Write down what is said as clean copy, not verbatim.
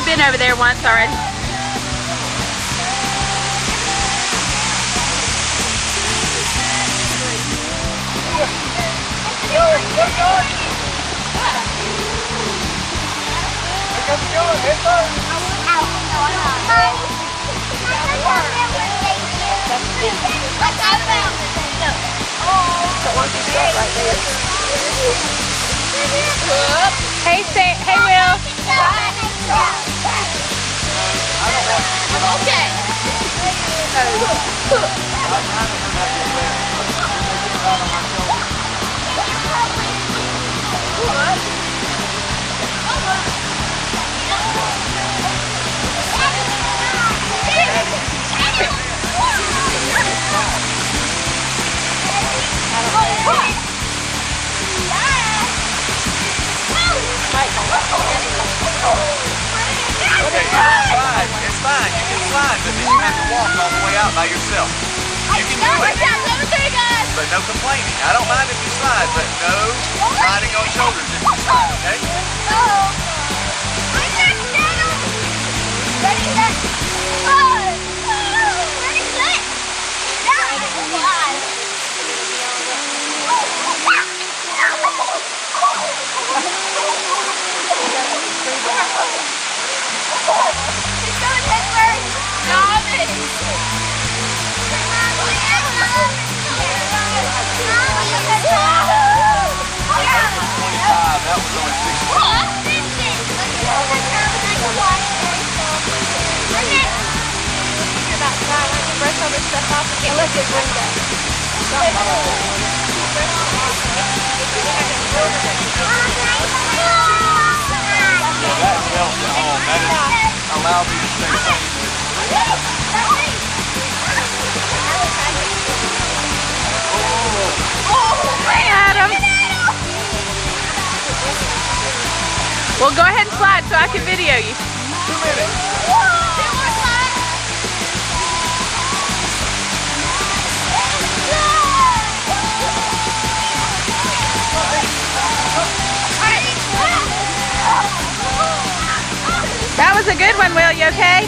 They've been over there once already. Hey, hey, Will. I'm okay. Okay, you can slide. It's fine. You can slide, but then you have to walk all the way out by yourself. You can do it, but no complaining. I don't mind if you slide, but no riding on shoulders if you slide, okay? Ready, set, go! Ready, set, That was only 6. Allow me to stay safe. Adam. Well, go ahead and slide so I can video you. 2 minutes. That was a good one, Will. You okay?